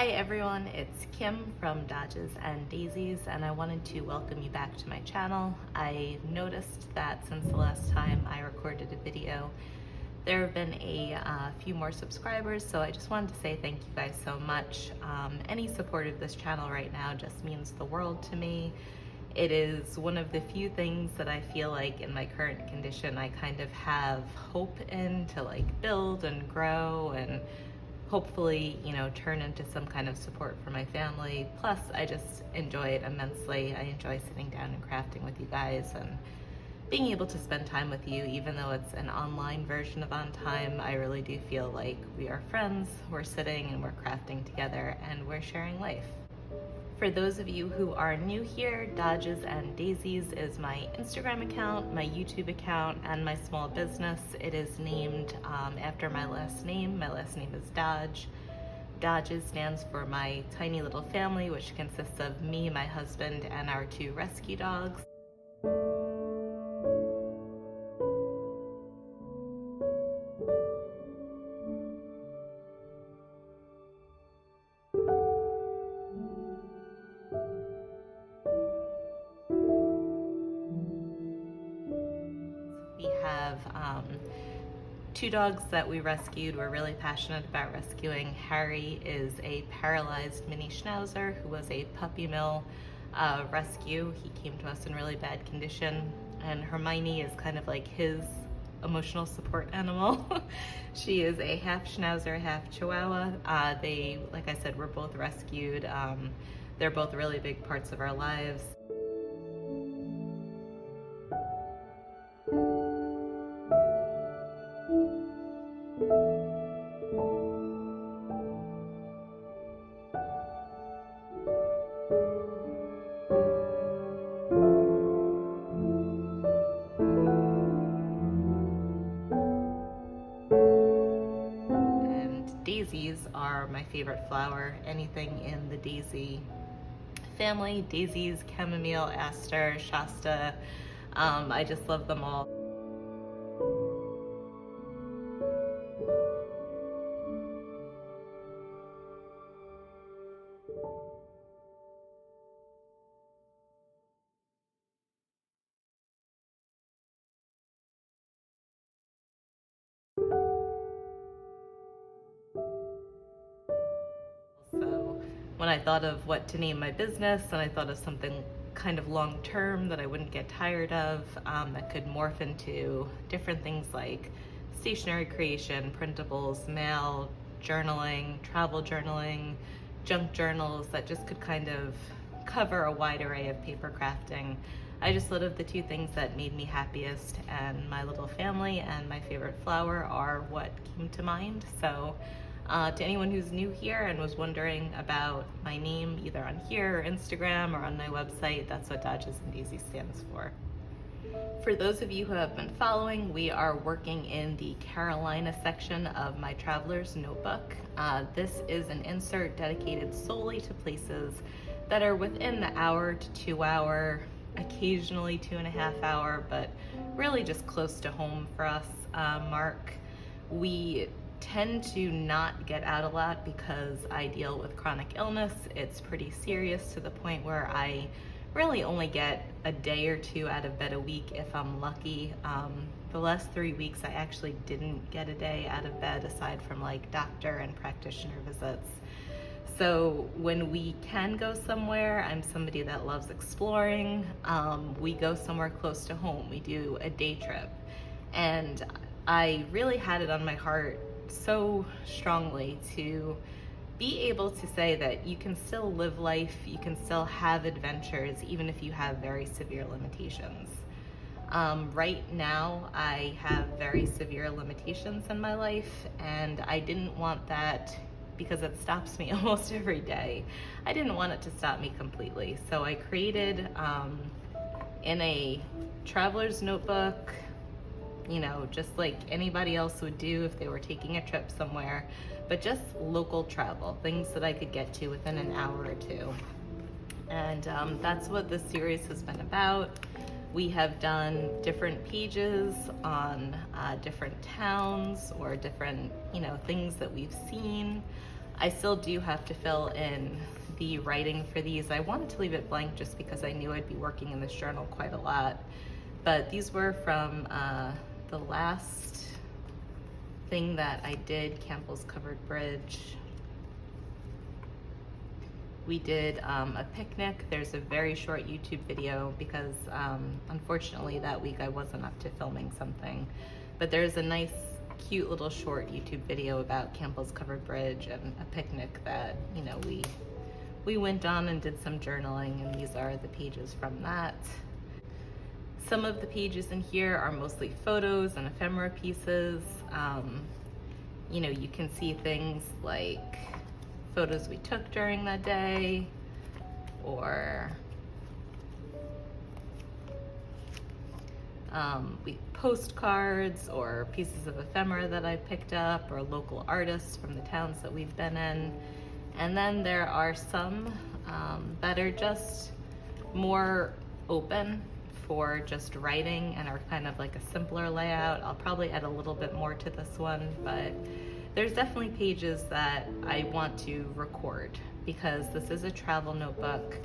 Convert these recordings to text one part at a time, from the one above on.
Hi everyone, it's Kim from Dodges and Daisies, and I wanted to welcome you back to my channel. I noticed that since the last time I recorded a video, there have been a few more subscribers, so I just wanted to say thank you guys so much. Any support of this channel right now just means the world to me. It is one of the few things that I feel like in my current condition I kind of have hope in to like build and grow and hopefully, turn into some kind of support for my family. Plus, I just enjoy it immensely. I enjoy sitting down and crafting with you guys and being able to spend time with you, even though it's an online version of On Time. I really do feel like we are friends, we're sitting and we're crafting together and we're sharing life. For those of you who are new here, Dodges and Daisies is my Instagram account, my YouTube account, and my small business. It is named after my last name. My last name is Dodge. Dodges stands for my tiny little family, which consists of me, my husband, and our 2 rescue dogs. We have 2 dogs that we rescued. We're really passionate about rescuing. Harry is a paralyzed mini schnauzer who was a puppy mill rescue. He came to us in really bad condition, and Hermione is kind of like his emotional support animal. She is a half schnauzer, half chihuahua. They, like I said, were both rescued. They're both really big parts of our lives. Daisies are my favorite flower. Anything in the daisy family, daisies, chamomile, aster, shasta, I just love them all. So when I thought of what to name my business, and I thought of something kind of long term that I wouldn't get tired of, that could morph into different things like stationery creation, printables, mail, journaling, travel journaling, junk journals, that just could kind of cover a wide array of paper crafting. I just thought of the 2 things that made me happiest, and my little family and my favorite flower are what came to mind. So to anyone who's new here and was wondering about my name, either on here or Instagram or on my website, that's what Dodges and Daisies stands for. For those of you who have been following, we are working in the Carolina section of my traveler's notebook. This is an insert dedicated solely to places that are within the hour to 2 hour, occasionally 2.5 hour, but really just close to home for us mark. We tend to not get out a lot because I deal with chronic illness. It's pretty serious to the point where I really only get a day or 2 out of bed a week if I'm lucky. The last 3 weeks I actually didn't get a day out of bed aside from like doctor and practitioner visits. So when we can go somewhere, I'm somebody that loves exploring. We go somewhere close to home. We do a day trip. And I really had it on my heart so strongly to be able to say that you can still live life, you can still have adventures, even if you have very severe limitations. Right now, I have very severe limitations in my life, and I didn't want that because it stops me almost every day. I didn't want it to stop me completely. So I created in a traveler's notebook, just like anybody else would do if they were taking a trip somewhere, but just local travel, things that I could get to within an hour or 2. And that's what this series has been about. We have done different pages on different towns or different, things that we've seen. I still do have to fill in the writing for these. I wanted to leave it blank just because I knew I'd be working in this journal quite a lot. But these were from the last thing that I did, Campbell's Covered Bridge. We did a picnic. There's a very short YouTube video because unfortunately that week I wasn't up to filming something. But there's a nice, cute little short YouTube video about Campbell's Covered Bridge and a picnic that, you know, we went on and did some journaling, and these are the pages from that. Some of the pages in here are mostly photos and ephemera pieces. You know, you can see things like photos we took during that day, or postcards or pieces of ephemera that I picked up, or local artists from the towns that we've been in. And then there are some that are just more open for just writing and are kind of like a simpler layout. I'll probably add a little bit more to this one, but there's definitely pages that I want to record because this is a travel notebook.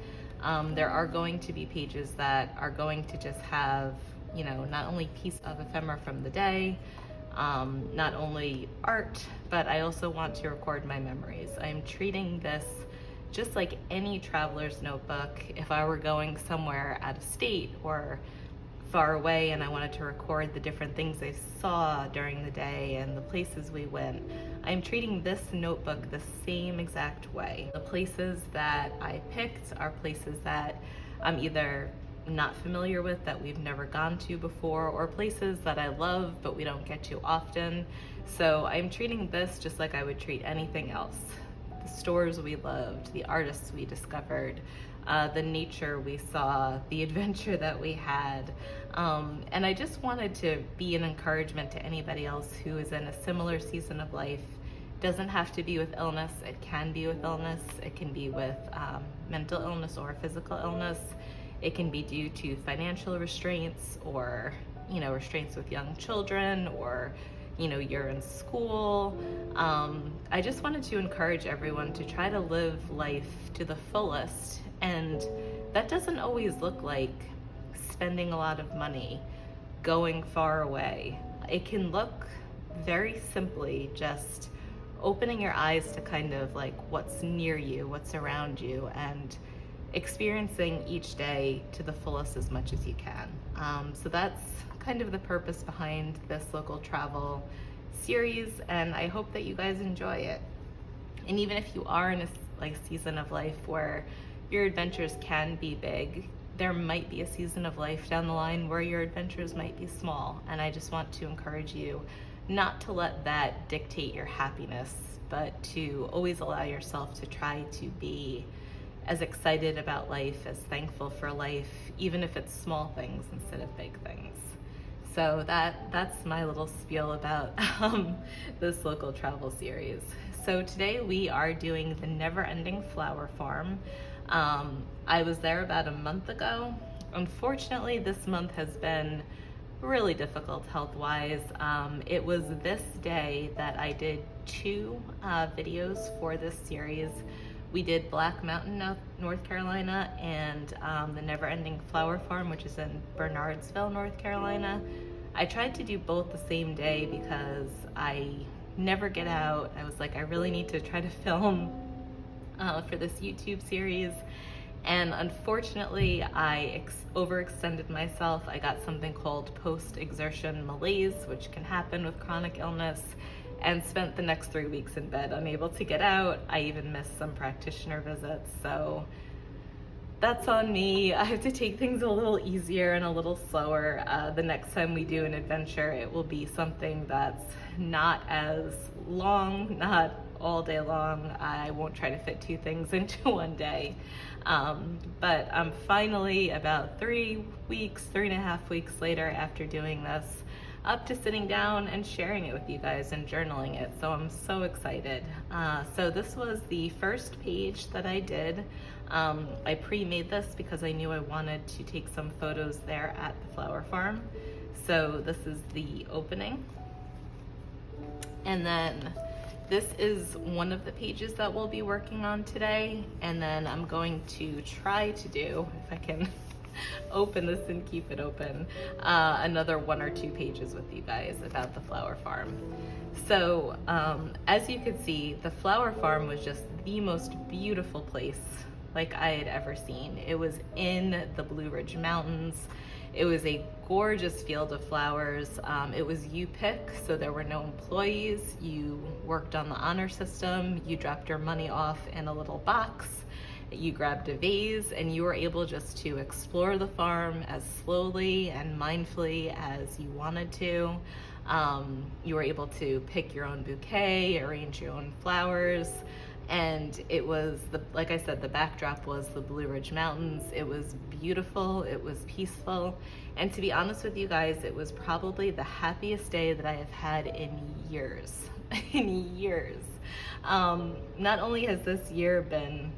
There are going to be pages that are going to just have, you know, not only piece of ephemera from the day, not only art, but I also want to record my memories. I'm treating this just like any traveler's notebook. If I were going somewhere out of state or far away and I wanted to record the different things I saw during the day and the places we went, I'm treating this notebook the same exact way. The places that I picked are places that I'm either not familiar with, that we've never gone to before, or places that I love but we don't get to often. So I'm treating this just like I would treat anything else. The stores we loved, the artists we discovered, the nature we saw, the adventure that we had. And I just wanted to be an encouragement to anybody else who is in a similar season of life. Doesn't have to be with illness. It can be with illness. It can be with mental illness or physical illness. It can be due to financial restraints, or, you know, restraints with young children, or, you know, you're in school. I just wanted to encourage everyone to try to live life to the fullest. And that doesn't always look like spending a lot of money, going far away. It can look very simply just opening your eyes to kind of like what's near you, what's around you, and experiencing each day to the fullest as much as you can. So that's kind of the purpose behind this local travel series, and I hope that you guys enjoy it. And even if you are in a season of life where your adventures can be big, there might be a season of life down the line where your adventures might be small, and I just want to encourage you not to let that dictate your happiness, but to always allow yourself to try to be as excited about life, as thankful for life, even if it's small things instead of big things. So that's my little spiel about this local travel series. So today we are doing the Never Ending Flower Farm. I was there about a month ago. Unfortunately, this month has been really difficult health-wise. It was this day that I did 2 videos for this series. We did Black Mountain, North Carolina, and the Never Ending Flower Farm, which is in Bernardsville, North Carolina. I tried to do both the same day because I never get out. I was like, I really need to try to film for this YouTube series. And unfortunately, I overextended myself. I got something called post-exertion malaise, which can happen with chronic illness, and spent the next 3 weeks in bed, unable to get out. I even missed some practitioner visits, so that's on me. I have to take things a little easier and a little slower. The next time we do an adventure, it will be something that's not as long, not all day long. I won't try to fit 2 things into one day. But I'm finally about 3.5 weeks later after doing this, up to sitting down and sharing it with you guys and journaling it. So I'm so excited. So this was the first page that I did. I pre-made this because I knew I wanted to take some photos there at the flower farm. So this is the opening. And then this is one of the pages that we'll be working on today, and then I'm going to try to do, if I can open this and keep it open, another 1 or 2 pages with you guys about the flower farm. So as you can see, the flower farm was just the most beautiful place like I had ever seen. It was in the Blue Ridge Mountains. It was a gorgeous field of flowers. It was you pick, so there were no employees. You worked on the honor system. You dropped your money off in a little box. You grabbed a vase, and you were able just to explore the farm as slowly and mindfully as you wanted to. You were able to pick your own bouquet, arrange your own flowers, and it was, like I said, the backdrop was the Blue Ridge Mountains. It was beautiful, it was peaceful, and to be honest with you guys, it was probably the happiest day that I have had in years, in years. Not only has this year been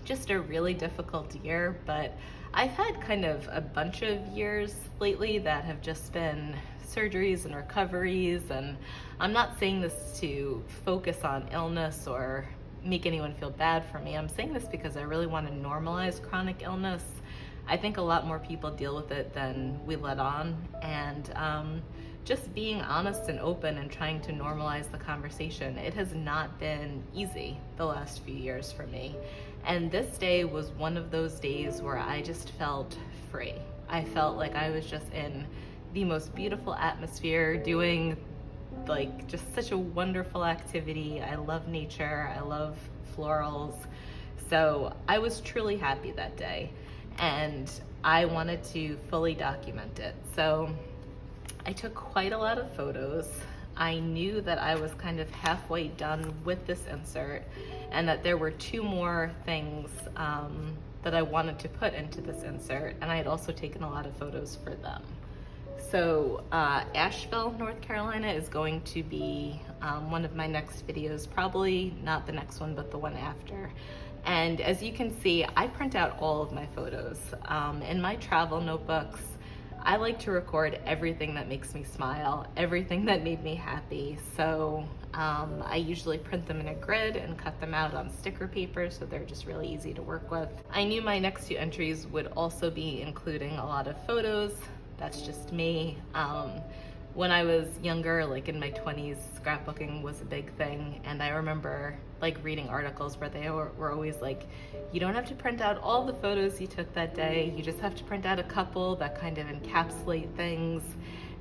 just a really difficult year, but I've had kind of a bunch of years lately that have just been surgeries and recoveries, and I'm not saying this to focus on illness or make anyone feel bad for me. I'm saying this because I really want to normalize chronic illness. I think a lot more people deal with it than we let on, and just being honest and open and trying to normalize the conversation. It has not been easy the last few years for me. And this day was one of those days where I just felt free. I felt like I was just in the most beautiful atmosphere, doing like just such a wonderful activity. I love nature, I love florals. So I was truly happy that day, and I wanted to fully document it. So I took quite a lot of photos. I knew that I was kind of halfway done with this insert, and that there were 2 more things that I wanted to put into this insert, and I had also taken a lot of photos for them. So Asheville, North Carolina is going to be one of my next videos, probably not the next one, but the one after. And as you can see, I print out all of my photos. In my travel notebooks, I like to record everything that makes me smile, everything that made me happy. So I usually print them in a grid and cut them out on sticker paper, so they're just really easy to work with. I knew my next 2 entries would also be including a lot of photos. That's just me. When I was younger, like in my 20s, scrapbooking was a big thing, and I remember like reading articles where they were always like, you don't have to print out all the photos you took that day, you just have to print out a couple that kind of encapsulate things.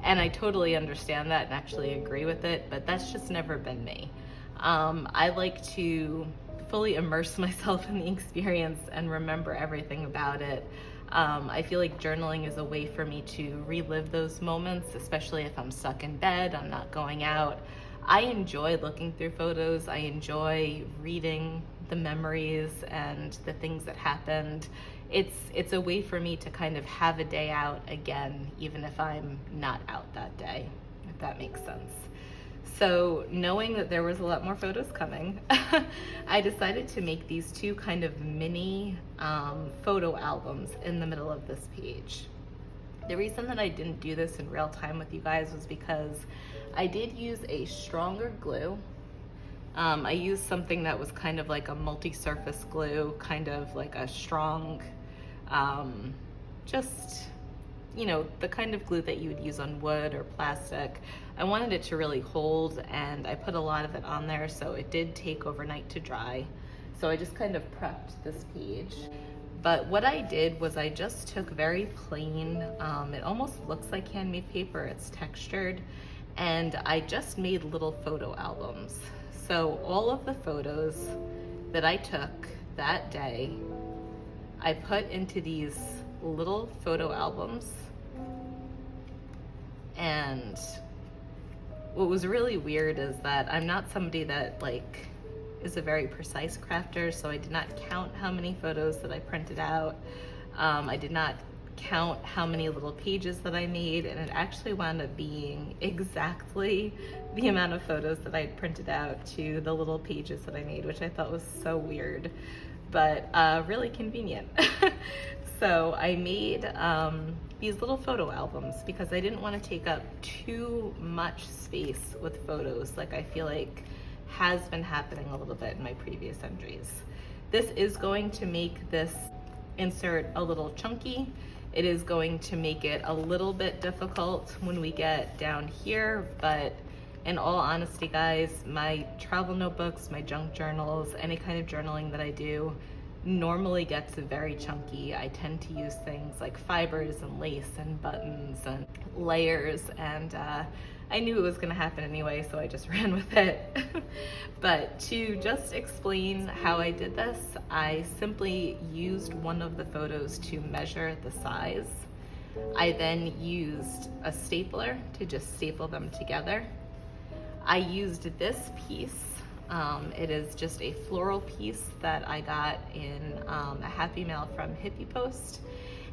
And I totally understand that and actually agree with it, but that's just never been me. I like to fully immerse myself in the experience and remember everything about it. I feel like journaling is a way for me to relive those moments, especially if I'm stuck in bed, I'm not going out. I enjoy looking through photos. I enjoy reading the memories and the things that happened. It's a way for me to kind of have a day out again, even if I'm not out that day, if that makes sense. So knowing that there was a lot more photos coming, I decided to make these 2 kind of mini photo albums in the middle of this page. The reason that I didn't do this in real time with you guys was because I did use a stronger glue. I used something that was kind of like a multi-surface glue, kind of like a strong, just, you know, the kind of glue that you would use on wood or plastic. I wanted it to really hold, and I put a lot of it on there, so it did take overnight to dry. So I just kind of prepped this page. But what I did was I just took very plain, it almost looks like handmade paper, it's textured, and I just made little photo albums. So all of the photos that I took that day, I put into these little photo albums. And what was really weird is that I'm not somebody that like is a very precise crafter, so I did not count how many photos that I printed out. I did not count how many little pages that I made, and it actually wound up being exactly the amount of photos that I had printed out to the little pages that I made, which I thought was so weird, but really convenient. So I made these little photo albums because I didn't want to take up too much space with photos. Like, I feel like has been happening a little bit in my previous entries. This is going to make this insert a little chunky. It is going to make it a little bit difficult when we get down here, but in all honesty, guys, my travel notebooks, my junk journals, any kind of journaling that I do normally gets very chunky. I tend to use things like fibers and lace and buttons and layers, and I knew it was gonna happen anyway, so I just ran with it. But to just explain how I did this, I simply used one of the photos to measure the size. I then used a stapler to just staple them together. I used this piece. It is just a floral piece that I got in a Happy Mail from Hippie Post,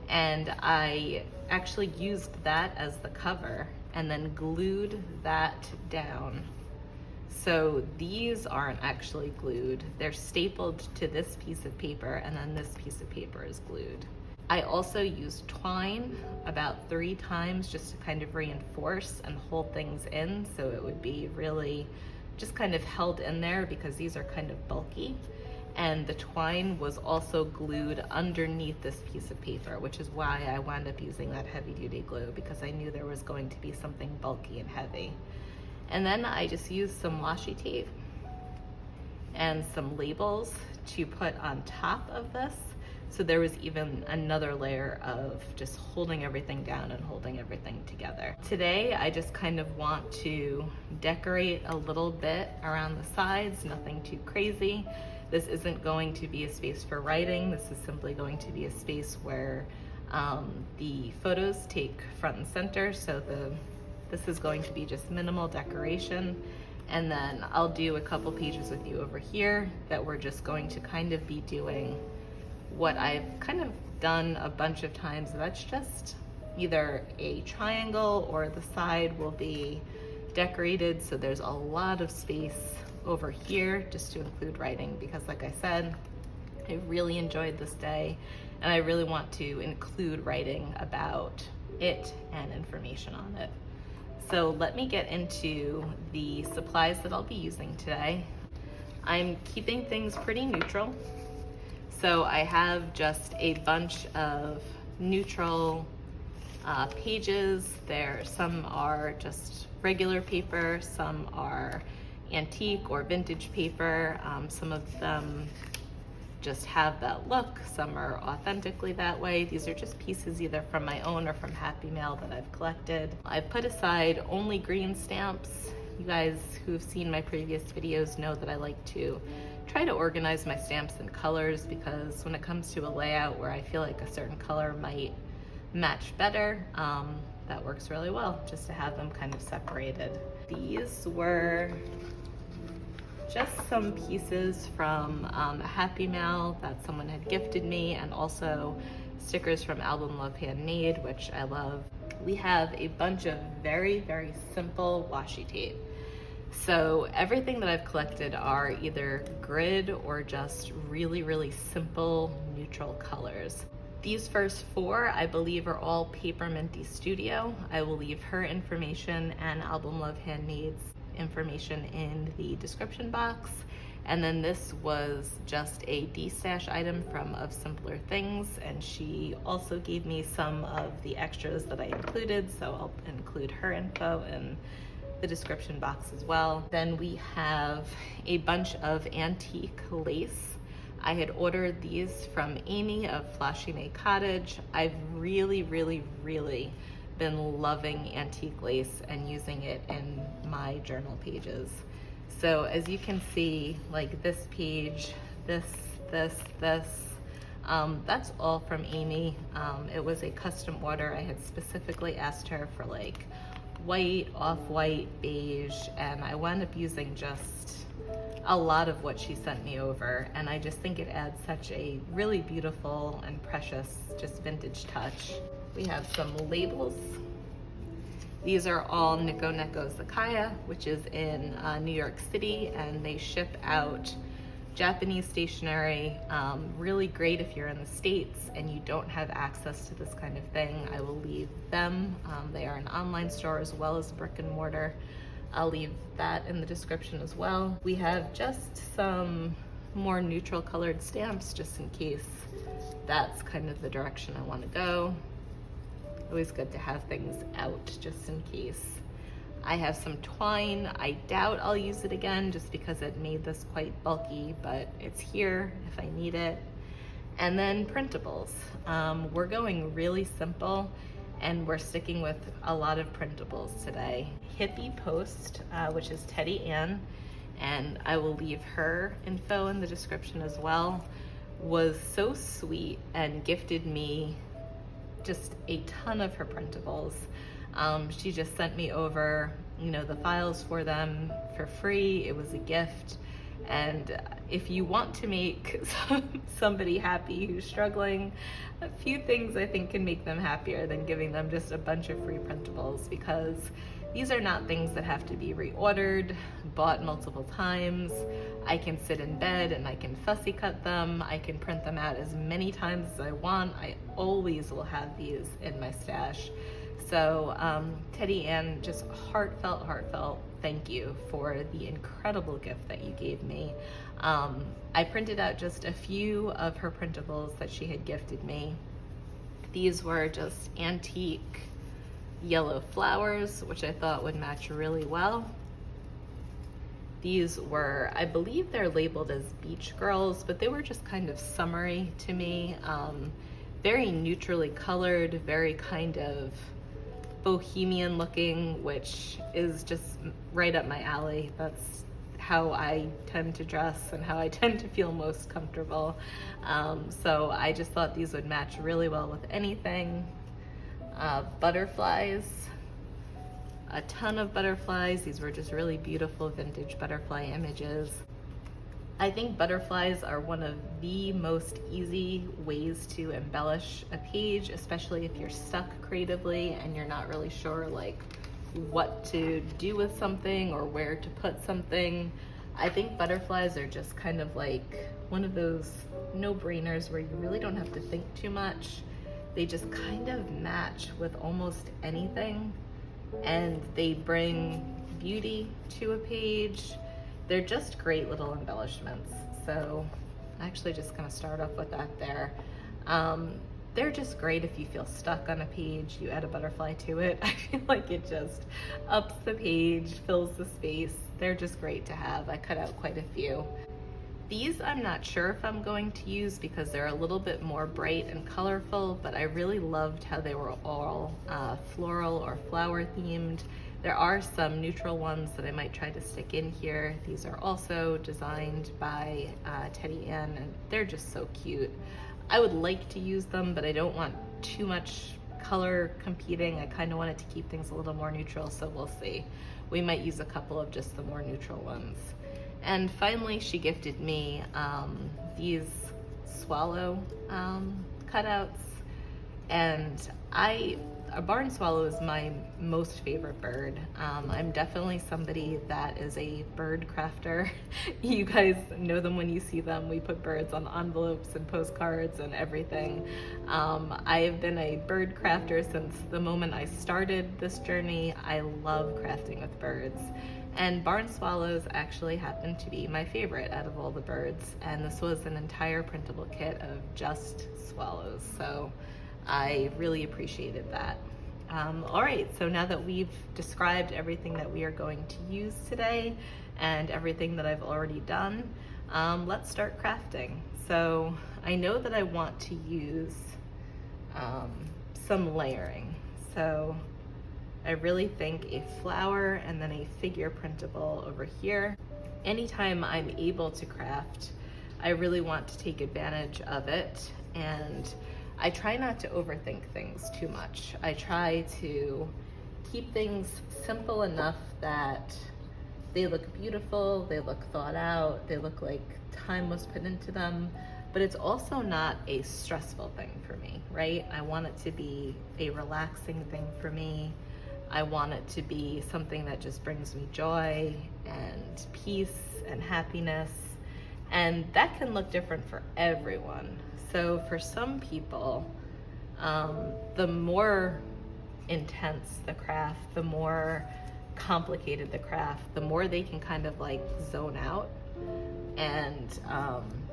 and I actually used that as the cover and then glued that down. So these aren't actually glued. They're stapled to this piece of paper, and then this piece of paper is glued. I also used twine about 3 times just to kind of reinforce and hold things in, so it would be really just kind of held in there because these are kind of bulky. And the twine was also glued underneath this piece of paper, which is why I wound up using that heavy duty glue, because I knew there was going to be something bulky and heavy. And then I just used some washi tape and some labels to put on top of this. So there was even another layer of just holding everything down and holding everything together. Today, I just kind of want to decorate a little bit around the sides, nothing too crazy. This isn't going to be a space for writing. This is simply going to be a space where the photos take front and center. So this is going to be just minimal decoration. And then I'll do a couple pages with you over here that we're just going to kind of be doing what I've kind of done a bunch of times. That's just either a triangle or the side will be decorated. So there's a lot of space over here just to include writing, because like I said, I really enjoyed this day and I really want to include writing about it and information on it. So let me get into the supplies that I'll be using today. I'm keeping things pretty neutral. So I have just a bunch of neutral pages. Some are just regular paper, some are antique or vintage paper. Some of them just have that look, some are authentically that way. These are just pieces either from my own or from Happy Mail that I've collected. I've put aside only green stamps. You guys who've seen my previous videos know that I like to try to organize my stamps in colors, because when it comes to a layout where I feel like a certain color might match better, that works really well, just to have them kind of separated. These were just some pieces from a Happy Mail that someone had gifted me, and also stickers from Album Love Handmade, which I love. We have a bunch of very, very simple washi tape. So everything that I've collected are either grid or just really, really simple neutral colors. These first 4, I believe, are all Paper Minty Studio. I will leave her information and Album Love Handmade's information in the description box. And then this was just a D-stash item from Of Simpler Things, and she also gave me some of the extras that I included, so I'll include her info in the description box as well. Then we have a bunch of antique lace. I had ordered these from Amy of Flashy May Cottage. I've really, really, really been loving antique lace and using it in my journal pages. So as you can see, like this page, this, that's all from Amy. It was a custom order. I had specifically asked her for like white, off-white, beige, and I wound up using just a lot of what she sent me over, and I just think it adds such a really beautiful and precious, just vintage touch. We have some labels. These are all Nico Neko Zakaya, which is in New York City, and they ship out Japanese stationery. Really great if you're in the States and you don't have access to this kind of thing. I will leave them. They are an online store as well as brick and mortar. I'll leave that in the description as well. We have just some more neutral colored stamps just in case that's kind of the direction I want to go. Always good to have things out just in case. I have some twine. I doubt I'll use it again just because it made this quite bulky, but it's here if I need it. And then printables. We're going really simple and we're sticking with a lot of printables today. Hippie Post, which is Teddy Ann, and I will leave her info in the description as well, was so sweet and gifted me just a ton of her printables. She just sent me over, the files for them for free. It was a gift. And if you want to make somebody happy who's struggling, a few things I think can make them happier than giving them just a bunch of free printables, because these are not things that have to be reordered, bought multiple times. I can sit in bed and I can fussy cut them. I can print them out as many times as I want. I always will have these in my stash. So Teddy Ann, just heartfelt thank you for the incredible gift that you gave me. I printed out just a few of her printables that she had gifted me. These were just antique yellow flowers, which I thought would match really well. These were, I believe they're labeled as beach girls, but they were just kind of summery to me. Very neutrally colored, very kind of bohemian looking, which is just right up my alley. That's how I tend to dress and how I tend to feel most comfortable. So I just thought these would match really well with anything. Butterflies, a ton of butterflies. These were just really beautiful vintage butterfly images. I think butterflies are one of the most easy ways to embellish a page, especially if you're stuck creatively and you're not really sure what to do with something or where to put something. I think butterflies are just kind of like one of those no-brainers where you really don't have to think too much. They just kind of match with almost anything, and they bring beauty to a page. They're just great little embellishments. So I'm actually just gonna start off with that there. They're just great if you feel stuck on a page, you add a butterfly to it. I feel like it just ups the page, fills the space. They're just great to have. I cut out quite a few. These I'm not sure if I'm going to use because they're a little bit more bright and colorful, but I really loved how they were all floral or flower themed. There are some neutral ones that I might try to stick in here. These are also designed by Teddy Ann, and they're just so cute. I would like to use them, but I don't want too much color competing. I kind of wanted to keep things a little more neutral, so we'll see. We might use a couple of just the more neutral ones. And finally, she gifted me these swallow cutouts, and a barn swallow is my most favorite bird. I'm definitely somebody that is a bird crafter. You guys know them when you see them. We put birds on envelopes and postcards and everything. I have been a bird crafter since the moment I started this journey. I love crafting with birds. And barn swallows actually happen to be my favorite out of all the birds. And this was an entire printable kit of just swallows. So I really appreciated that. All right, so now that we've described everything that we are going to use today and everything that I've already done, let's start crafting. So I know that I want to use some layering. So I really think a flower and then a figure printable over here. Anytime I'm able to craft, I really want to take advantage of it, and I try not to overthink things too much. I try to keep things simple enough that they look beautiful, they look thought out, they look like time was put into them, but it's also not a stressful thing for me, right? I want it to be a relaxing thing for me. I want it to be something that just brings me joy and peace and happiness. And that can look different for everyone. So for some people, the more intense the craft, the more complicated the craft, the more they can kind of like zone out and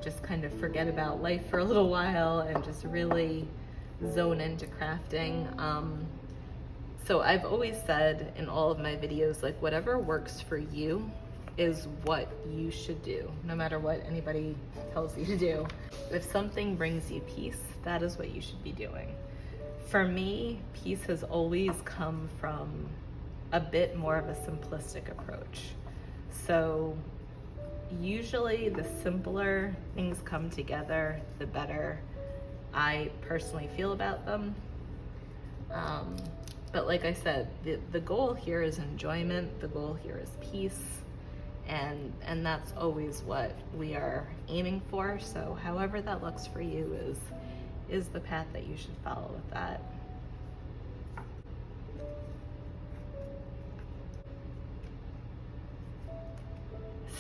just kind of forget about life for a little while and just really zone into crafting. So I've always said in all of my videos, like whatever works for you is what you should do, no matter what anybody tells you to do. If something brings you peace, that is what you should be doing. For me, peace has always come from a bit more of a simplistic approach. So usually the simpler things come together, the better I personally feel about them. But like I said, the goal here is enjoyment, the goal here is peace, and that's always what we are aiming for. So however that looks for you is the path that you should follow with that.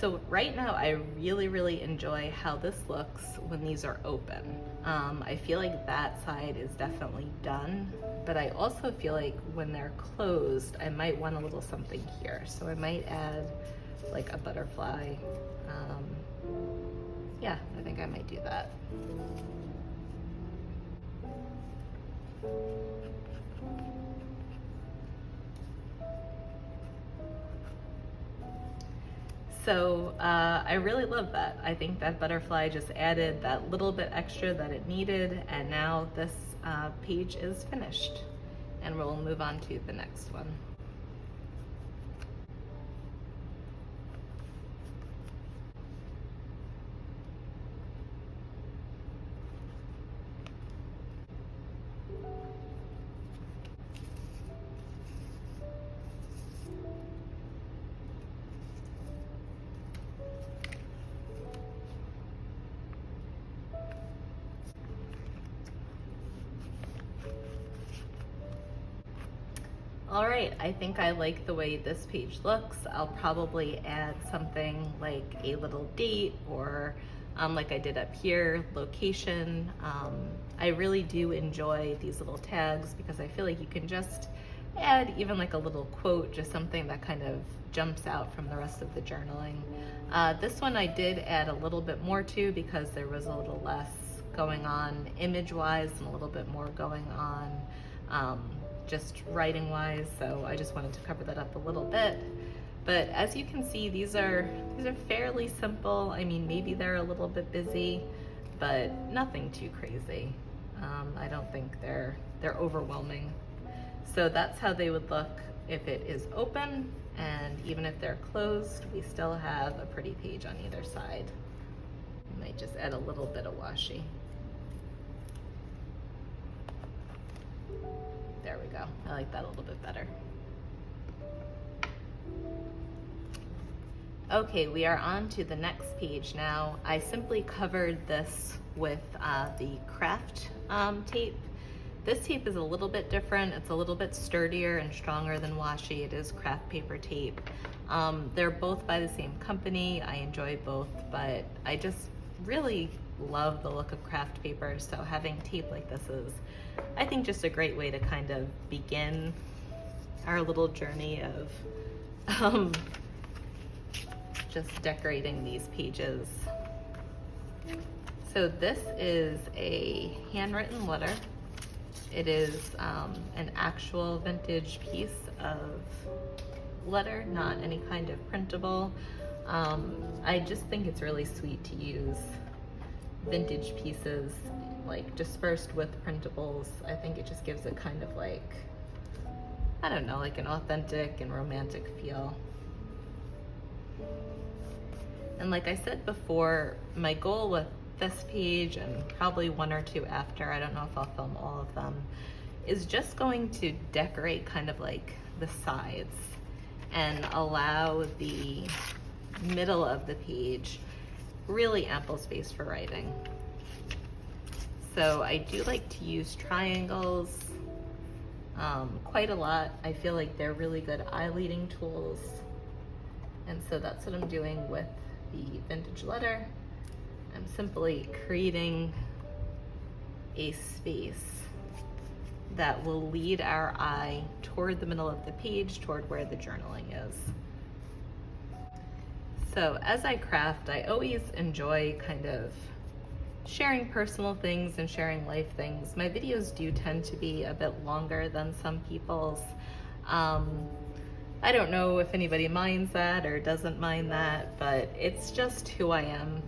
So right now I really enjoy how this looks when these are open. I feel like that side is definitely done, but I also feel like when they're closed, I might want a little something here. So I might add like a butterfly. Yeah, I think I might do that. So I really love that. I think that butterfly just added that little bit extra that it needed, and now this page is finished. And we'll move on to the next one. All right, I think I like the way this page looks. I'll probably add something like a little date or like I did up here, location. I really do enjoy these little tags because I feel like you can just add even like a little quote, just something that kind of jumps out from the rest of the journaling. This one I did add a little bit more to because there was a little less going on image-wise and a little bit more going on just writing wise, so I just wanted to cover that up a little bit. But as you can see, these are fairly simple. I mean, maybe they're a little bit busy, but nothing too crazy. I don't think they're overwhelming. So that's how they would look if it is open, and even if they're closed, we still have a pretty page on either side. I might just add a little bit of washi. There we go. I like that a little bit better. Okay, we are on to the next page now. I simply covered this with the craft tape. This tape is a little bit different. It's a little bit sturdier and stronger than washi. It is craft paper tape. They're both by the same company. I enjoy both, but I just really love the look of craft paper, so having tape like this is, I think, just a great way to kind of begin our little journey of just decorating these pages. So this is a handwritten letter. It is an actual vintage piece of letter, not any kind of printable. I just think it's really sweet to use vintage pieces like dispersed with printables. I think it just gives it kind of like, I don't know, like an authentic and romantic feel. And like I said before, my goal with this page and probably one or two after, I don't know if I'll film all of them, is just going to decorate kind of like the sides and allow the middle of the page really ample space for writing. So I do like to use triangles quite a lot. I feel like they're really good eye leading tools. And so that's what I'm doing with the vintage letter. I'm simply creating a space that will lead our eye toward the middle of the page, toward where the journaling is. So as I craft, I always enjoy kind of sharing personal things and sharing life things. My videos do tend to be a bit longer than some people's. I don't know if anybody minds that or doesn't mind that, but it's just who I am.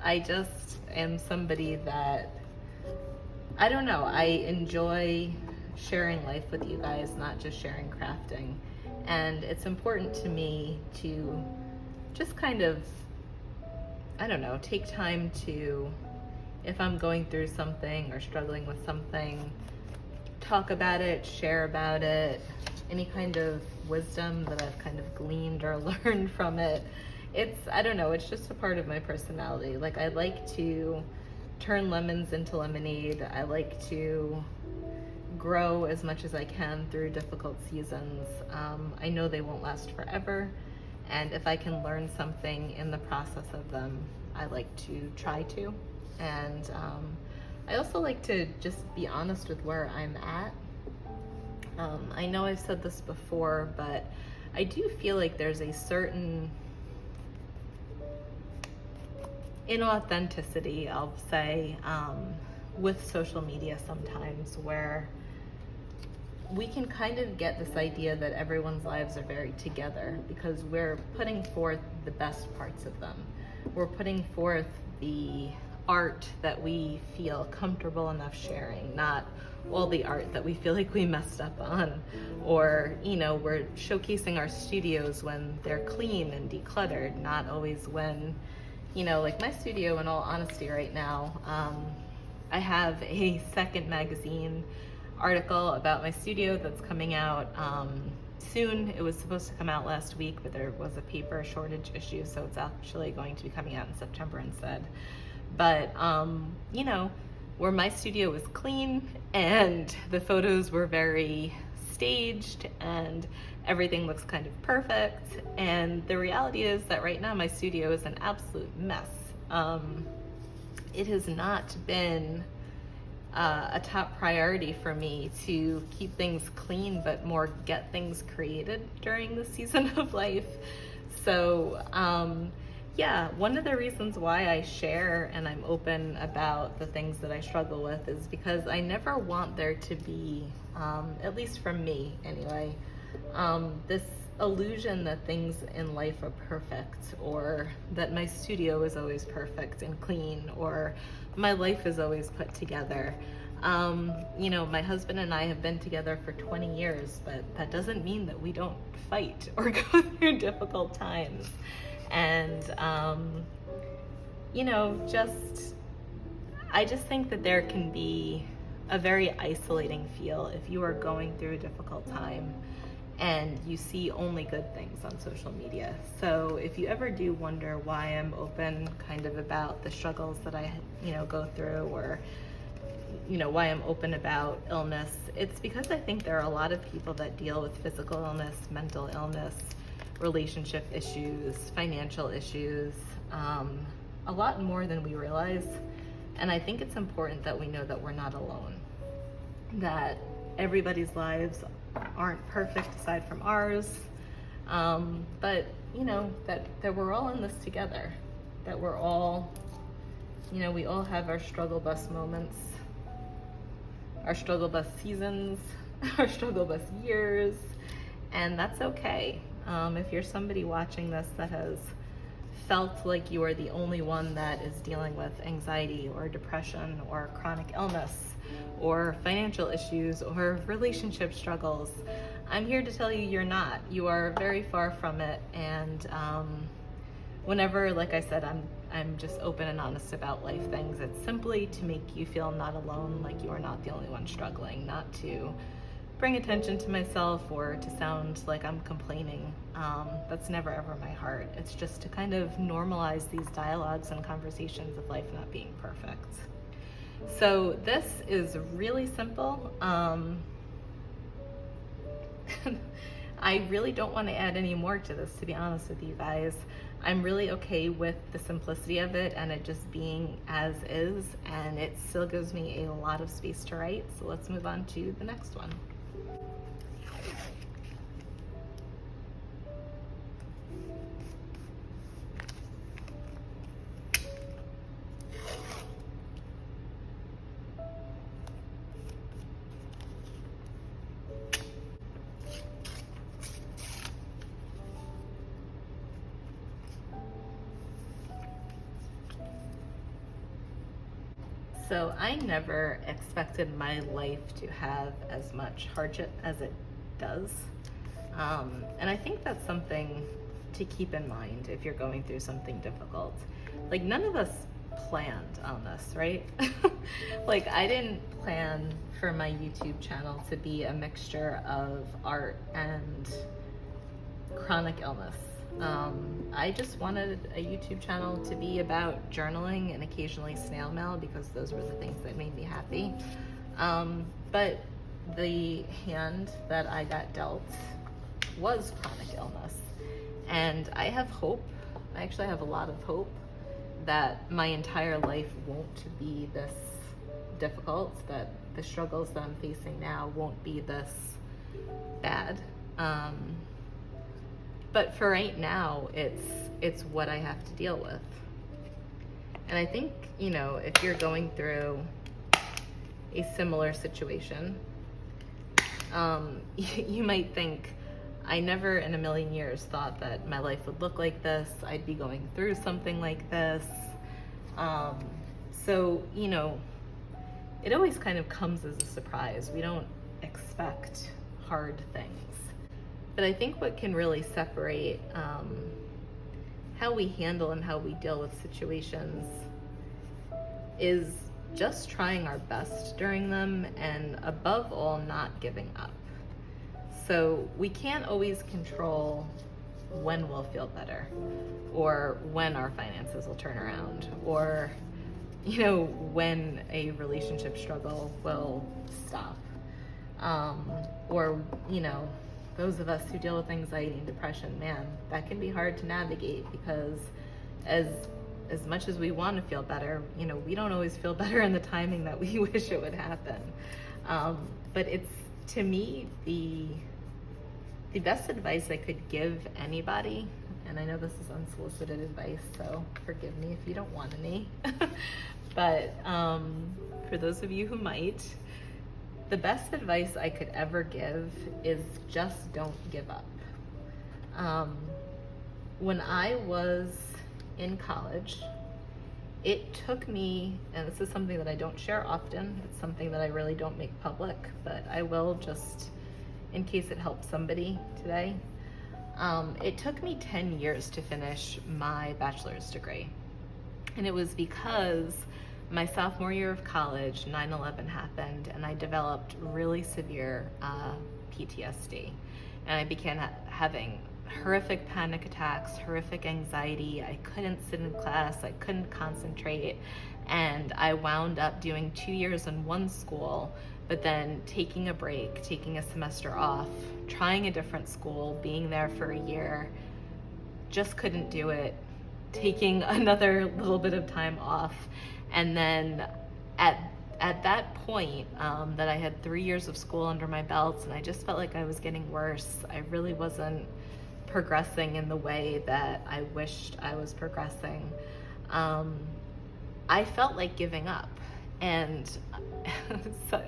I just am somebody that, I don't know, I enjoy sharing life with you guys, not just sharing crafting. And it's important to me to just kind of, I don't know, take time to, if I'm going through something or struggling with something, talk about it, share about it, any kind of wisdom that I've kind of gleaned or learned from it. It's, I don't know, it's just a part of my personality. Like, I like to turn lemons into lemonade. I like to grow as much as I can through difficult seasons. I know they won't last forever, and if I can learn something in the process of them, I like to try to. And I also like to just be honest with where I'm at. I know I've said this before, but I do feel like there's a certain inauthenticity, I'll say, with social media sometimes, where we can kind of get this idea that everyone's lives are very together because we're putting forth the best parts of them. We're putting forth the art that we feel comfortable enough sharing, not all the art that we feel like we messed up on. Or, you know, we're showcasing our studios when they're clean and decluttered, not always when, you know, like my studio, in all honesty right now, I have a second magazine article about my studio that's coming out soon. It was supposed to come out last week, but there was a paper shortage issue, so it's actually going to be coming out in September instead. But, you know, where my studio was clean and the photos were very staged and everything looks kind of perfect. And the reality is that right now my studio is an absolute mess. It has not been a top priority for me to keep things clean, but more get things created during the season of life. So, yeah, one of the reasons why I share and I'm open about the things that I struggle with is because I never want there to be, at least from me anyway, this illusion that things in life are perfect, or that my studio is always perfect and clean, or my life is always put together. You know, my husband and I have been together for 20 years, but that doesn't mean that we don't fight or go through difficult times. And, you know, I just think that there can be a very isolating feel if you are going through a difficult time and you see only good things on social media. So if you ever do wonder why I'm open kind of about the struggles that I, you know, go through, or, you know, why I'm open about illness, it's because I think there are a lot of people that deal with physical illness, mental illness, relationship issues, financial issues, a lot more than we realize. And I think it's important that we know that we're not alone, that everybody's lives aren't perfect aside from ours, but, you know, that we're all in this together, that we're all, you know, we all have our struggle bus moments, our struggle bus seasons, our struggle bus years, and that's okay. If you're somebody watching this that has felt like you are the only one that is dealing with anxiety or depression or chronic illness or financial issues or relationship struggles, I'm here to tell you you're not. You are very far from it. And whenever, like I said, I'm just open and honest about life things, it's simply to make you feel not alone, like you are not the only one struggling, not to bring attention to myself or to sound like I'm complaining. That's never ever my heart. It's just to kind of normalize these dialogues and conversations of life not being perfect. So this is really simple. I really don't want to add any more to this, to be honest with you guys. I'm really okay with the simplicity of it and it just being as is, and it still gives me a lot of space to write. So let's move on to the next one. So I never expected my life to have as much hardship as it does. And I think that's something to keep in mind if you're going through something difficult. Like, none of us planned on this, right? Like, I didn't plan for my YouTube channel to be a mixture of art and chronic illness. I just wanted a YouTube channel to be about journaling and occasionally snail mail because those were the things that made me happy. But the hand that I got dealt was chronic illness. And I have hope. I actually have a lot of hope that my entire life won't be this difficult, that the struggles that I'm facing now won't be this bad. But for right now, it's what I have to deal with. And I think, you know, if you're going through a similar situation, you might think, I never in a million years thought that my life would look like this. I'd be going through something like this. So, you know, it always kind of comes as a surprise. We don't expect hard things. But I think what can really separate how we handle and how we deal with situations is just trying our best during them, and above all, not giving up. So we can't always control when we'll feel better, or when our finances will turn around, or, you know, when a relationship struggle will stop, or, you know, those of us who deal with anxiety and depression, man, that can be hard to navigate, because as much as we want to feel better, you know, we don't always feel better in the timing that we wish it would happen. But it's, to me, the best advice I could give anybody, and I know this is unsolicited advice, so forgive me if you don't want any, but for those of you who might, the best advice I could ever give is just don't give up. When I was in college, it took me, and this is something that I don't share often, it's something that I really don't make public, but I will just in case it helps somebody today. It took me 10 years to finish my bachelor's degree. And it was because my sophomore year of college, 9/11 happened, and I developed really severe PTSD. And I began having horrific panic attacks, horrific anxiety. I couldn't sit in class, I couldn't concentrate, and I wound up doing 2 years in one school, but then taking a break, taking a semester off, trying a different school, being there for a year, just couldn't do it, taking another little bit of time off. And then at that point, that I had 3 years of school under my belt, and I just felt like I was getting worse. I really wasn't progressing in the way that I wished I was progressing. I felt like giving up, and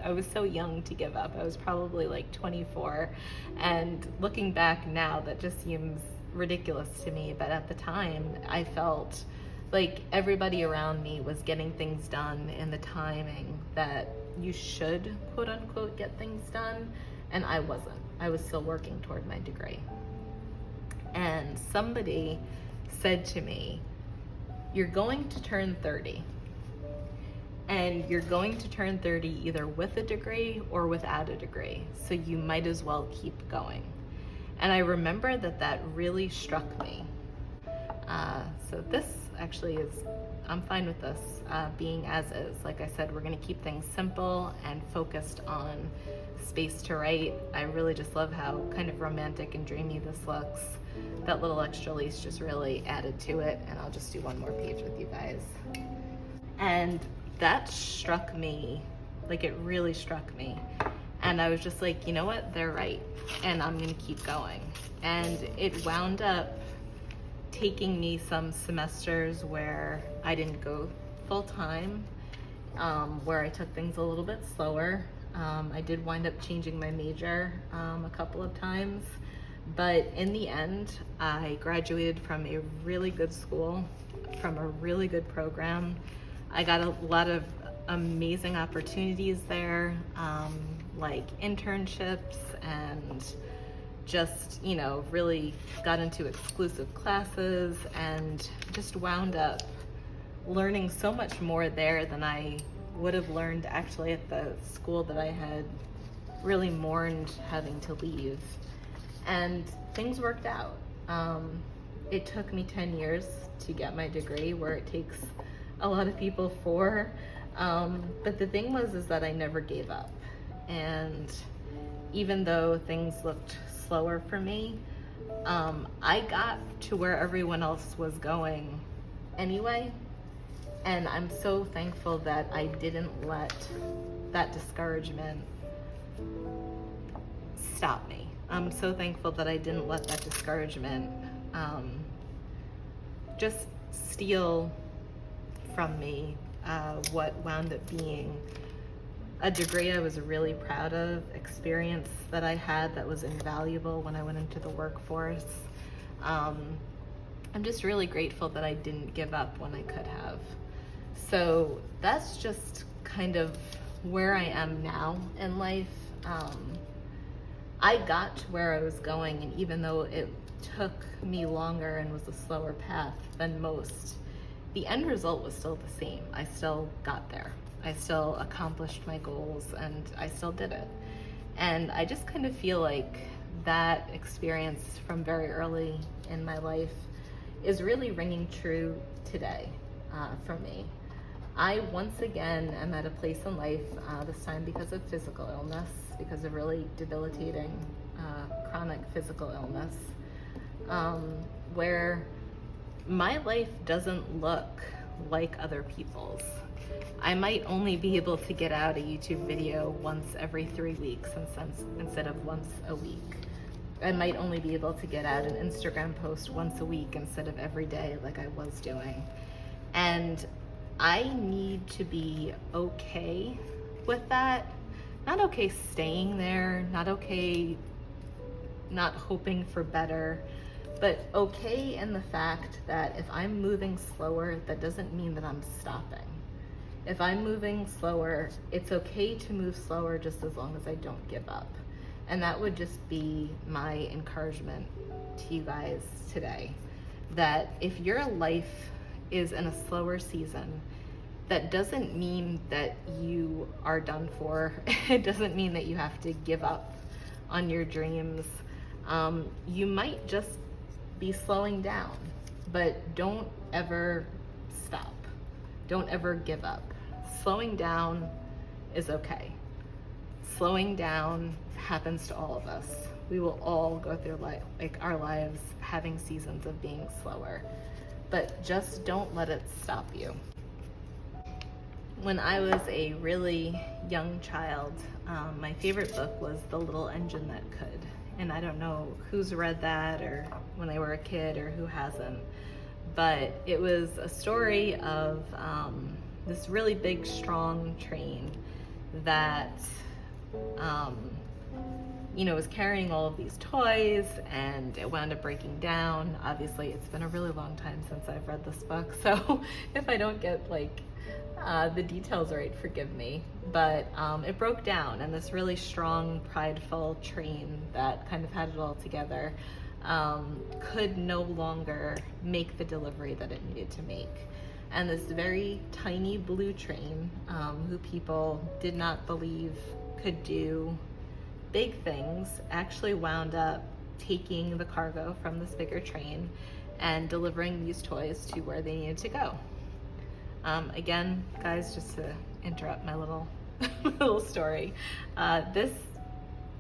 I was so young to give up. I was probably like 24, and looking back now, that just seems ridiculous to me, but at the time I felt like everybody around me was getting things done in the timing that you should, quote unquote, get things done, and I wasn't. I was still working toward my degree. And somebody said to me, you're going to turn 30, and you're going to turn 30 either with a degree or without a degree, so you might as well keep going. And I remember that really struck me. So this actually is I'm fine with this being as is. Like I said, we're gonna keep things simple and focused on space to write. I really just love how kind of romantic and dreamy this looks. That little extra lace just really added to it, and I'll just do one more page with you guys. And that struck me, like it really struck me. And I was just like, you know what, they're right, and I'm gonna keep going. And it wound up taking me some semesters where I didn't go full time, where I took things a little bit slower. I did wind up changing my major a couple of times, but in the end, I graduated from a really good school, from a really good program. I got a lot of amazing opportunities there, like internships, and just, you know, really got into exclusive classes and just wound up learning so much more there than I would have learned actually at the school that I had really mourned having to leave. And things worked out. It took me 10 years to get my degree, where it takes a lot of people 4. But the thing is that I never gave up. And even though things looked slower for me, I got to where everyone else was going anyway. And I'm so thankful that I didn't let that discouragement stop me. I'm so thankful that I didn't let that discouragement just steal from me what wound up being a degree I was really proud of, experience that I had that was invaluable when I went into the workforce. I'm just really grateful that I didn't give up when I could have. So that's just kind of where I am now in life. I got to where I was going, and even though it took me longer and was a slower path than most, the end result was still the same. I still got there. I still accomplished my goals, and I still did it. And I just kind of feel like that experience from very early in my life is really ringing true today for me. I once again am at a place in life, this time because of physical illness, because of really debilitating chronic physical illness, where my life doesn't look like other people's. I might only be able to get out a YouTube video once every 3 weeks instead of once a week. I might only be able to get out an Instagram post once a week instead of every day like I was doing. And I need to be okay with that. Not okay staying there, not okay not hoping for better, but okay in the fact that if I'm moving slower, that doesn't mean that I'm stopping. If I'm moving slower, it's okay to move slower just as long as I don't give up. And that would just be my encouragement to you guys today, that if your life is in a slower season, that doesn't mean that you are done for. It doesn't mean that you have to give up on your dreams. You might just be slowing down, but don't ever stop. Don't ever give up. Slowing down is okay. Slowing down happens to all of us. We will all go through our lives having seasons of being slower, but just don't let it stop you. When I was a really young child, my favorite book was The Little Engine That Could. And I don't know who's read that or when they were a kid or who hasn't, but it was a story of this really big, strong train that, was carrying all of these toys, and it wound up breaking down. Obviously, it's been a really long time since I've read this book, so if I don't get the details right, forgive me. But it broke down, and this really strong, prideful train that kind of had it all together could no longer make the delivery that it needed to make. And this very tiny blue train, who people did not believe could do big things, actually wound up taking the cargo from this bigger train and delivering these toys to where they needed to go. Again, guys, just to interrupt my little little story, this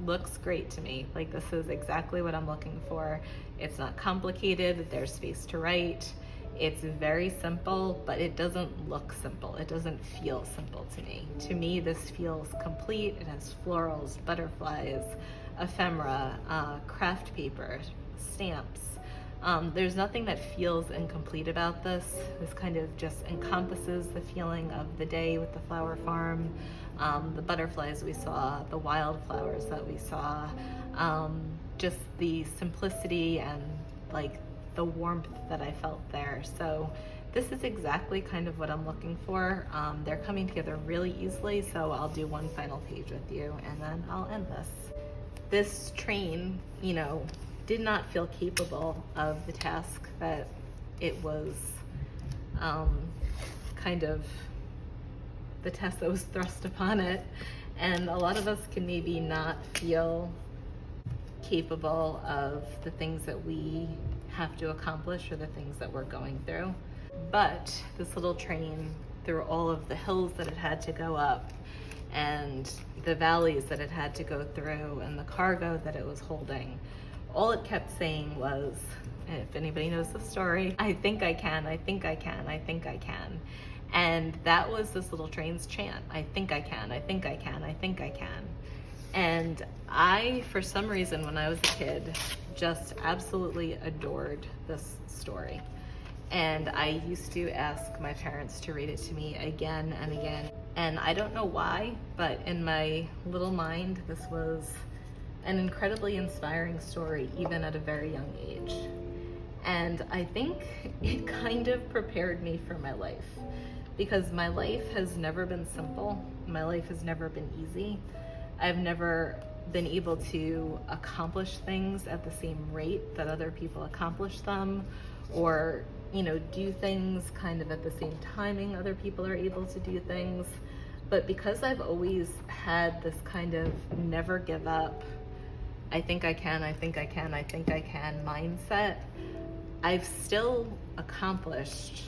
looks great to me. Like, this is exactly what I'm looking for. It's not complicated, there's space to write. It's very simple, but it doesn't look simple. It doesn't feel simple to me. To me, this feels complete. It has florals, butterflies, ephemera, craft paper, stamps. There's nothing that feels incomplete about this. This kind of just encompasses the feeling of the day with the flower farm, the butterflies we saw, the wildflowers that we saw, just the simplicity and like the warmth that I felt there. So this is exactly kind of what I'm looking for. They're coming together really easily, so I'll do one final page with you and then I'll end this. This train, you know, did not feel capable of the task that it was, kind of the test that was thrust upon it. And a lot of us can maybe not feel capable of the things that we have to accomplish or the things that we're going through. But this little train, through all of the hills that it had to go up and the valleys that it had to go through and the cargo that it was holding, all it kept saying was, if anybody knows the story, I think I can, I think I can, I think I can. And that was this little train's chant. I think I can, I think I can, I think I can. And I, for some reason, when I was a kid, just absolutely adored this story. And I used to ask my parents to read it to me again and again. And I don't know why, but in my little mind, this was an incredibly inspiring story, even at a very young age. And I think it kind of prepared me for my life, because my life has never been simple. My life has never been easy. I've never been able to accomplish things at the same rate that other people accomplish them, or, you know, do things kind of at the same timing other people are able to do things. But because I've always had this kind of never give up, I think I can, I think I can, I think I can mindset, I've still accomplished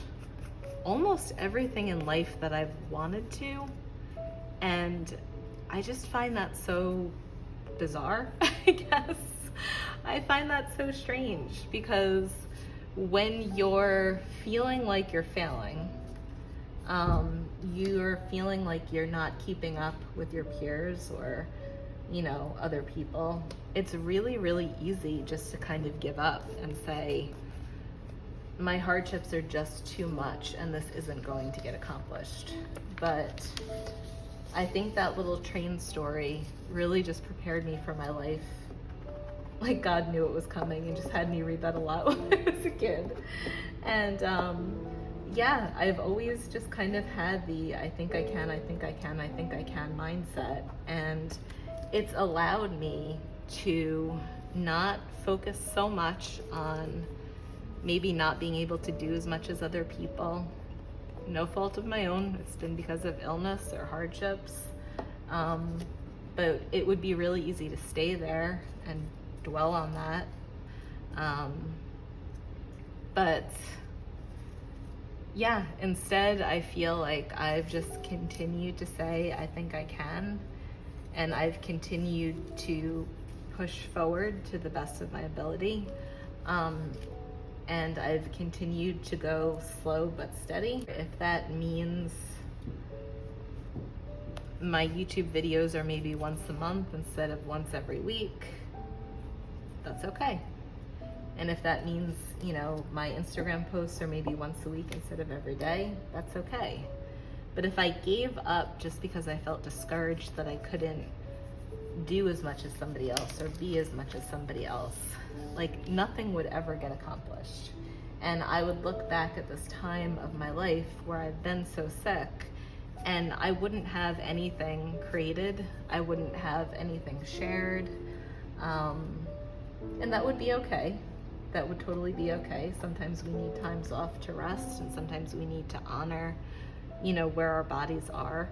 almost everything in life that I've wanted to. And I just find that so bizarre, I guess. I find that so strange, because when you're feeling like you're failing, you're feeling like you're not keeping up with your peers or, you know, other people, it's really, really easy just to kind of give up and say, my hardships are just too much and this isn't going to get accomplished. But I think that little train story really just prepared me for my life. Like God knew it was coming and just had me read that a lot when I was a kid. And yeah, I've always just kind of had the I think I can, I think I can, I think I can mindset. And it's allowed me to not focus so much on maybe not being able to do as much as other people. No fault of my own. It's been because of illness or hardships. But it would be really easy to stay there and dwell on that. But yeah, instead I feel like I've just continued to say, I think I can. And I've continued to push forward to the best of my ability. And I've continued to go slow but steady. If that means my YouTube videos are maybe once a month instead of once every week, that's okay. And if that means, you know, my Instagram posts are maybe once a week instead of every day, that's okay. But if I gave up just because I felt discouraged that I couldn't do as much as somebody else or be as much as somebody else, like nothing would ever get accomplished. And I would look back at this time of my life where I've been so sick, and I wouldn't have anything created, I wouldn't have anything shared, and that would be okay. That would totally be okay. Sometimes we need times off to rest, and sometimes we need to honor, you know, where our bodies are.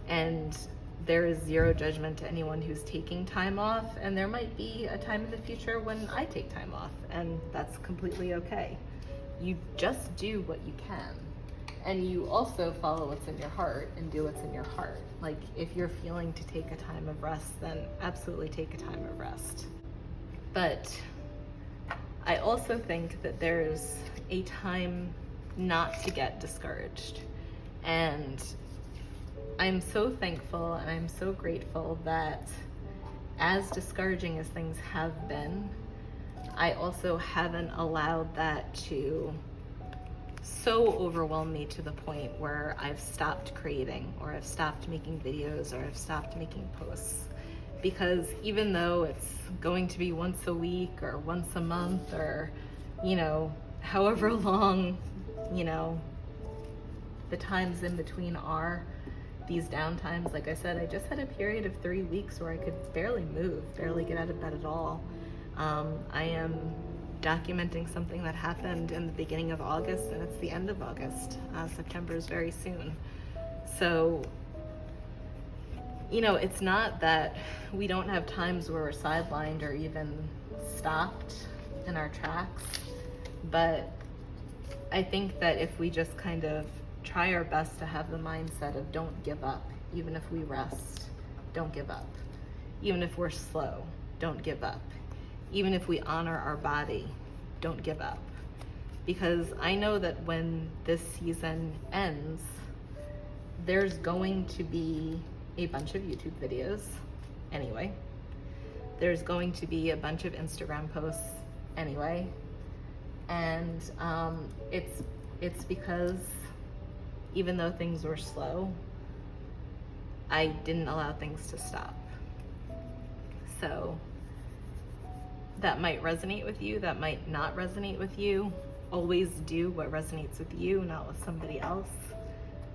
And there is zero judgment to anyone who's taking time off, and there might be a time in the future when I take time off, and that's completely okay. You just do what you can. And you also follow what's in your heart and do what's in your heart. Like, if you're feeling to take a time of rest, then absolutely take a time of rest. But I also think that there's a time not to get discouraged. And I'm so thankful and I'm so grateful that, as discouraging as things have been, I also haven't allowed that to so overwhelm me to the point where I've stopped creating, or I've stopped making videos, or I've stopped making posts. Because even though it's going to be once a week or once a month, or, you know, however long, you know, the times in between are, these downtimes, like I said, I just had a period of 3 weeks where I could barely move, barely get out of bed at all. I am documenting something that happened in the beginning of August, and it's the end of August. September is very soon. So, you know, it's not that we don't have times where we're sidelined or even stopped in our tracks, but I think that if we just kind of try our best to have the mindset of don't give up, even if we rest, don't give up. Even if we're slow, don't give up. Even if we honor our body, don't give up. Because I know that when this season ends, there's going to be a bunch of YouTube videos anyway. There's going to be a bunch of Instagram posts anyway. And it's because even though things were slow, I didn't allow things to stop. So that might resonate with you, that might not resonate with you. Always do what resonates with you, not with somebody else.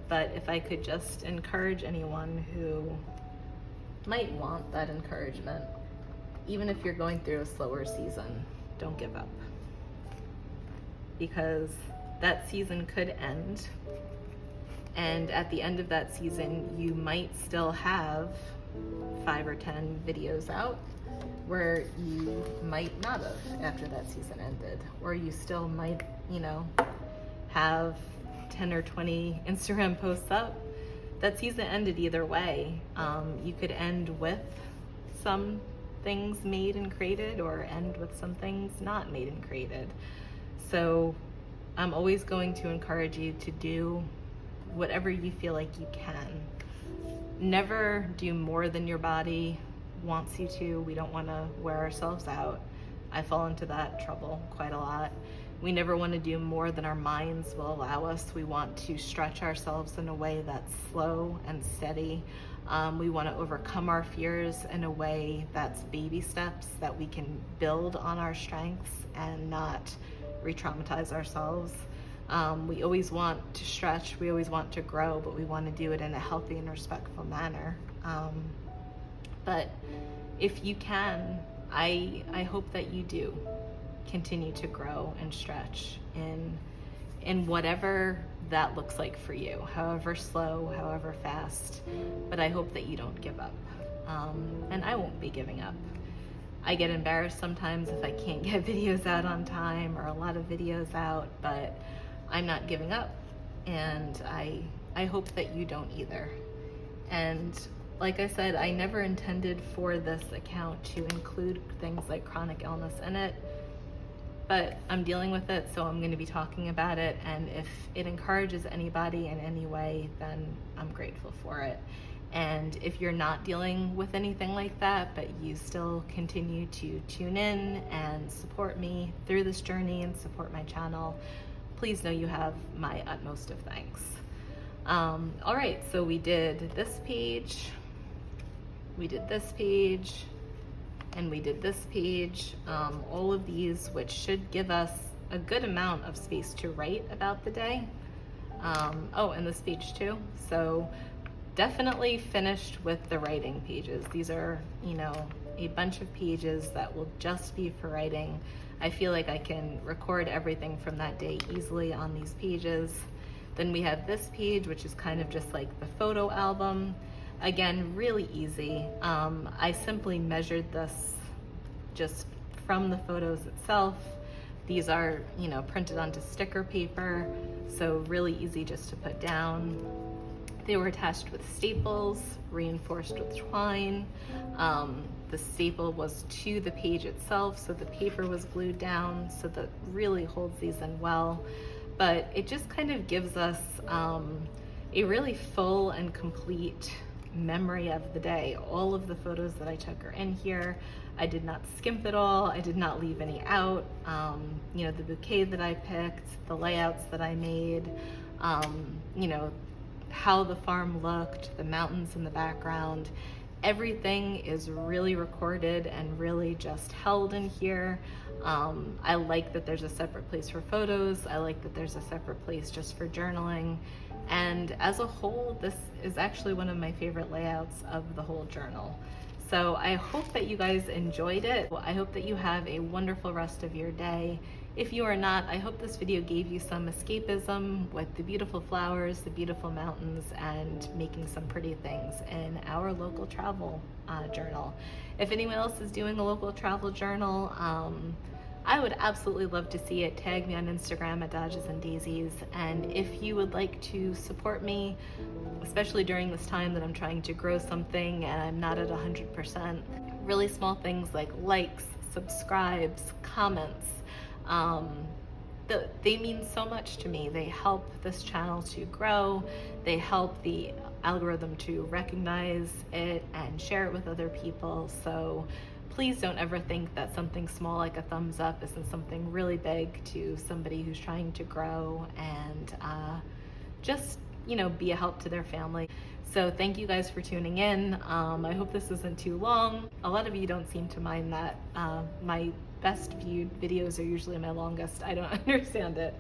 But if I could just encourage anyone who might want that encouragement, even if you're going through a slower season, don't give up. Because that season could end, and at the end of that season, you might still have 5 or 10 videos out, where you might not have after that season ended, or you still might, you know, have 10 or 20 Instagram posts up. That season ended either way. You could end with some things made and created, or end with some things not made and created. So I'm always going to encourage you to do whatever you feel like you can. Never do more than your body wants you to. We don't want to wear ourselves out. I fall into that trouble quite a lot. We never want to do more than our minds will allow us. We want to stretch ourselves in a way that's slow and steady. We want to overcome our fears in a way that's baby steps, that we can build on our strengths and not re-traumatize ourselves. We always want to stretch, we always want to grow, but we want to do it in a healthy and respectful manner. But if you can, I hope that you do continue to grow and stretch in whatever that looks like for you, however slow, however fast. But I hope that you don't give up. And I won't be giving up. I get embarrassed sometimes if I can't get videos out on time, or a lot of videos out, but I'm not giving up, and I hope that you don't either. And like I said, I never intended for this account to include things like chronic illness in it, but I'm dealing with it, so I'm going to be talking about it, and if it encourages anybody in any way, then I'm grateful for it. And if you're not dealing with anything like that, but you still continue to tune in and support me through this journey and support my channel, please know you have my utmost of thanks. All right, so we did this page, we did this page, and we did this page. All of these, which should give us a good amount of space to write about the day. Oh, and this page too. So definitely finished with the writing pages. These are, you know, a bunch of pages that will just be for writing. I feel like I can record everything from that day easily on these pages. Then we have this page, which is kind of just like the photo album. Again, really easy. I simply measured this just from the photos itself, These are, you know, printed onto sticker paper, so really easy just to put down. They were attached with staples, reinforced with twine. The staple was to the page itself, so the paper was glued down, so that really holds these in well. But it just kind of gives us a really full and complete memory of the day. All of the photos that I took are in here. I did not skimp at all. I did not leave any out. You know, the bouquet that I picked, the layouts that I made, you know, how the farm looked, the mountains in the background. Everything is really recorded and really just held in here. I like that there's a separate place for photos. I like that there's a separate place just for journaling. And as a whole, this is actually one of my favorite layouts of the whole journal. So I hope that you guys enjoyed it. I hope that you have a wonderful rest of your day. If you are not, I hope this video gave you some escapism with the beautiful flowers, the beautiful mountains, and making some pretty things in our local travel journal. If anyone else is doing a local travel journal, I would absolutely love to see it. Tag me on Instagram at Dodges and Daisies. And if you would like to support me, especially during this time that I'm trying to grow something and I'm not at 100%, really small things like likes, subscribes, comments, they mean so much to me. They help this channel to grow. They help the algorithm to recognize it and share it with other people. So please don't ever think that something small like a thumbs up isn't something really big to somebody who's trying to grow and just, you know, be a help to their family. So thank you guys for tuning in. I hope this isn't too long. A lot of you don't seem to mind that. My best viewed videos are usually my longest. I don't understand it.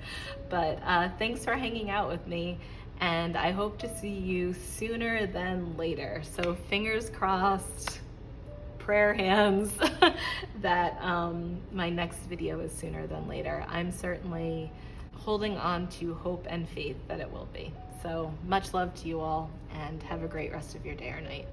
But thanks for hanging out with me, and I hope to see you sooner than later. So fingers crossed, prayer hands, that my next video is sooner than later. I'm certainly holding on to hope and faith that it will be. So much love to you all, and have a great rest of your day or night.